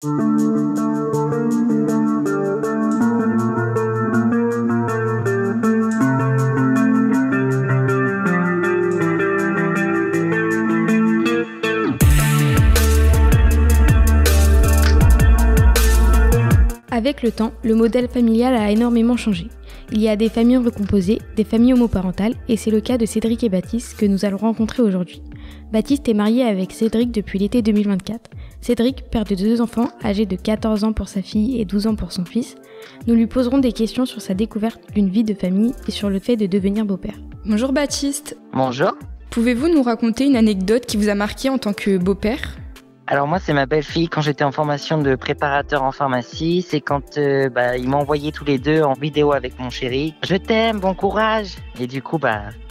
Avec le temps, le modèle familial a énormément changé. Il y a des familles recomposées, des familles homoparentales, et c'est le cas de Cédric et Baptiste que nous allons rencontrer aujourd'hui. Baptiste est marié avec Cédric depuis l'été 2024. Cédric, père de 2 enfants, âgés de 14 ans pour sa fille et 12 ans pour son fils. Nous lui poserons des questions sur sa découverte d'une vie de famille et sur le fait de devenir beau-père. Bonjour Baptiste. Bonjour. Pouvez-vous nous raconter une anecdote qui vous a marqué en tant que beau-père ? Alors moi, c'est ma belle-fille quand j'étais en formation de préparateur en pharmacie. C'est quand ils m'ont envoyé tous les deux en vidéo avec mon chéri. Je t'aime, bon courage. Et du coup,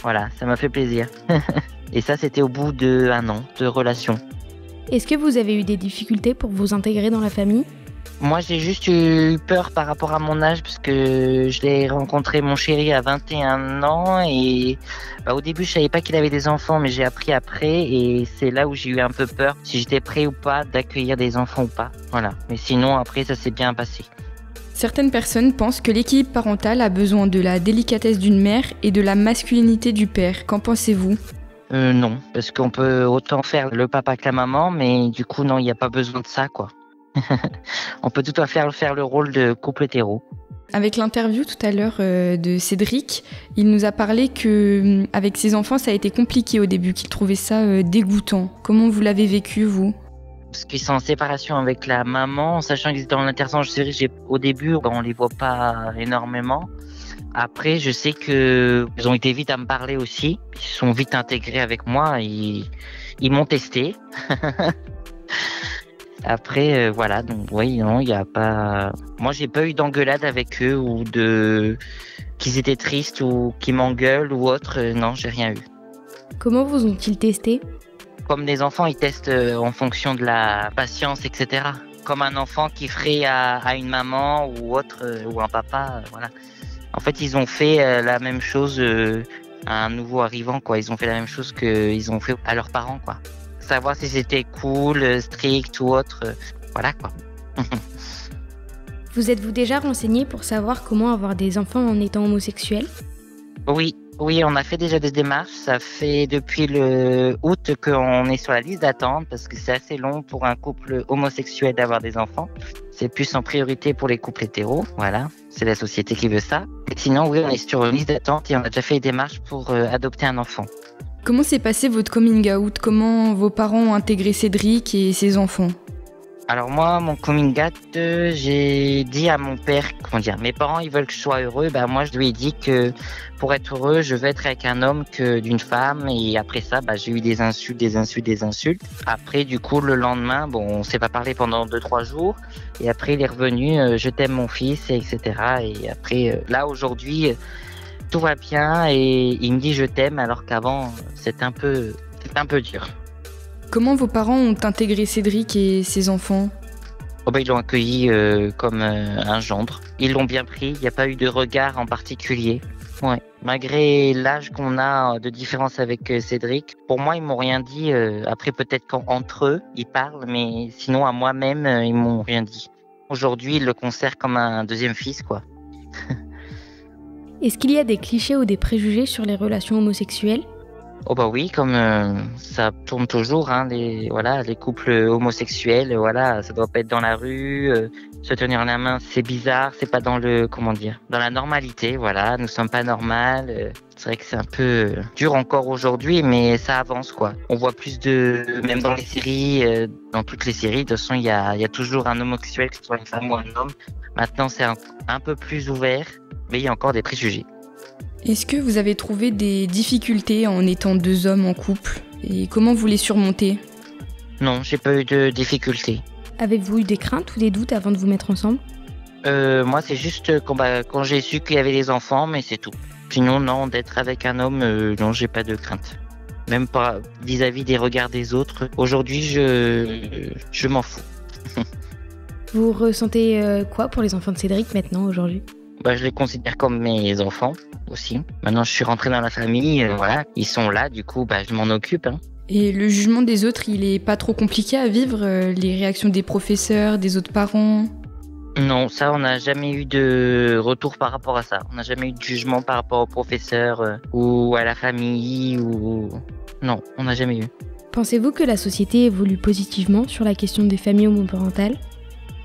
voilà, ça m'a fait plaisir. Et ça, c'était au bout d'1 an de relation. Est-ce que vous avez eu des difficultés pour vous intégrer dans la famille ? Moi, j'ai juste eu peur par rapport à mon âge parce que je l'ai rencontré, mon chéri, à 21 ans et au début, je savais pas qu'il avait des enfants, mais j'ai appris après et c'est là où j'ai eu un peu peur si j'étais prêt ou pas d'accueillir des enfants ou pas. Voilà. Mais sinon, après, ça s'est bien passé. Certaines personnes pensent que l'équilibre parental a besoin de la délicatesse d'une mère et de la masculinité du père. Qu'en pensez-vous ? Non, parce qu'on peut autant faire le papa que la maman, mais du coup, non, il n'y a pas besoin de ça, quoi. On peut tout à fait faire le rôle de couple hétéro. Avec l'interview tout à l'heure de Cédric, il nous a parlé que avec ses enfants, ça a été compliqué au début, qu'il trouvait ça dégoûtant. Comment vous l'avez vécu, vous ? Parce qu'ils sont en séparation avec la maman, en sachant qu'ils étaient dans l'interchange série, au début, on les voit pas énormément. Après, je sais que ils ont été vite à me parler aussi. Ils sont vite intégrés avec moi. Ils m'ont testé. Après, voilà, donc oui, non, il y a pas... Moi, j'ai pas eu d'engueulade avec eux ou qu'ils étaient tristes ou qu'ils m'engueulent ou autre. Non, j'ai rien eu. Comment vous ont-ils testé ? Comme les enfants, ils testent en fonction de la patience, etc. Comme un enfant qui ferait à une maman ou autre, ou un papa, voilà. En fait, ils ont fait la même chose à un nouveau arrivant, quoi. Ils ont fait la même chose qu'ils ont fait à leurs parents, quoi. Savoir si c'était cool, strict ou autre, voilà quoi. Vous êtes-vous déjà renseigné pour savoir comment avoir des enfants en étant homosexuel ? Oui, on a fait déjà des démarches. Ça fait depuis le août qu'on est sur la liste d'attente parce que c'est assez long pour un couple homosexuel d'avoir des enfants. C'est plus en priorité pour les couples hétéros, voilà. C'est la société qui veut ça. Et sinon, oui, on est sur une liste d'attente et on a déjà fait des démarches pour adopter un enfant. Comment s'est passé votre coming out ? Comment vos parents ont intégré Cédric et ses enfants ? Alors moi, mon coming out, j'ai dit à mon père, mes parents ils veulent que je sois heureux, moi je lui ai dit que pour être heureux, je veux être avec un homme que d'une femme et après ça, j'ai eu des insultes. Après du coup, le lendemain, on s'est pas parlé pendant 2-3 jours et après il est revenu, je t'aime mon fils, etc. Et après, là aujourd'hui, tout va bien et il me dit je t'aime alors qu'avant, c'était un peu dur. Comment vos parents ont intégré Cédric et ses enfants ? Ils l'ont accueilli comme un gendre. Ils l'ont bien pris, il n'y a pas eu de regard en particulier. Ouais. Malgré l'âge qu'on a de différence avec Cédric, pour moi, ils m'ont rien dit. Après, peut-être qu'entre eux, ils parlent, mais sinon, à moi-même, ils m'ont rien dit. Aujourd'hui, ils le considèrent comme un deuxième fils, quoi. Est-ce qu'il y a des clichés ou des préjugés sur les relations homosexuelles ? Oui, comme ça tourne toujours, les couples homosexuels, ça doit pas être dans la rue, se tenir la main, c'est bizarre, c'est pas dans dans la normalité, nous sommes pas normales. C'est vrai que c'est un peu dur encore aujourd'hui, mais ça avance, quoi. On voit plus même dans les séries, dans toutes les séries, de toute façon, il y a toujours un homosexuel, que ce soit une femme ou un homme. Maintenant, c'est un peu plus ouvert, mais il y a encore des préjugés. Est-ce que vous avez trouvé des difficultés en étant 2 hommes en couple ? Et comment vous les surmontez ? Non, j'ai pas eu de difficultés. Avez-vous eu des craintes ou des doutes avant de vous mettre ensemble ? Moi, c'est juste quand j'ai su qu'il y avait des enfants, mais c'est tout. Sinon, non, d'être avec un homme, non, j'ai pas de crainte. Même pas vis-à-vis des regards des autres. Aujourd'hui, je m'en fous. Vous ressentez quoi pour les enfants de Cédric maintenant, aujourd'hui ? Je les considère comme mes enfants aussi. Maintenant, je suis rentré dans la famille, ils sont là, du coup, je m'en occupe. Et le jugement des autres, il est pas trop compliqué à vivre, les réactions des professeurs, des autres parents? Non, ça, on n'a jamais eu de retour par rapport à ça. On n'a jamais eu de jugement par rapport aux professeurs ou à la famille ou... Non, on n'a jamais eu. Pensez-vous que la société évolue positivement sur la question des familles homoparentales ?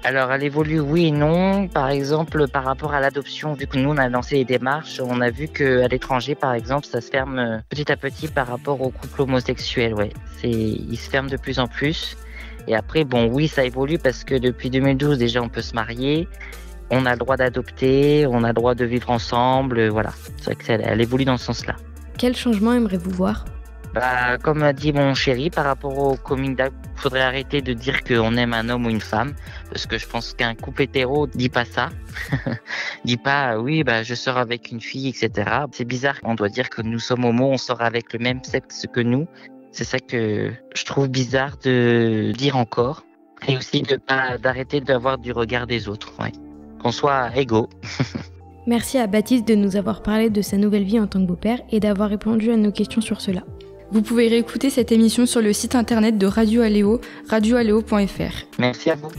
Alors, elle évolue oui et non. Par exemple, par rapport à l'adoption, vu que nous, on a lancé les démarches, on a vu qu'à l'étranger, par exemple, ça se ferme petit à petit par rapport aux couples homosexuels. Ouais, ils se ferment de plus en plus. Et après, bon, oui, ça évolue parce que depuis 2012, déjà, on peut se marier. On a le droit d'adopter, on a le droit de vivre ensemble. Voilà, c'est vrai qu'elle évolue dans ce sens-là. Quel changement aimeriez-vous voir ? Comme a dit mon chéri, par rapport au coming out, il faudrait arrêter de dire qu'on aime un homme ou une femme, parce que je pense qu'un couple hétéro dit pas ça. Dit pas, oui, je sors avec une fille, etc. C'est bizarre, on doit dire que nous sommes homos, on sort avec le même sexe que nous. C'est ça que je trouve bizarre de dire encore. Et aussi d'arrêter d'avoir du regard des autres, ouais. Qu'on soit égaux. Merci à Baptiste de nous avoir parlé de sa nouvelle vie en tant que beau-père et d'avoir répondu à nos questions sur cela. Vous pouvez réécouter cette émission sur le site internet de Radio Aléo, radioaléo.fr. Merci à vous.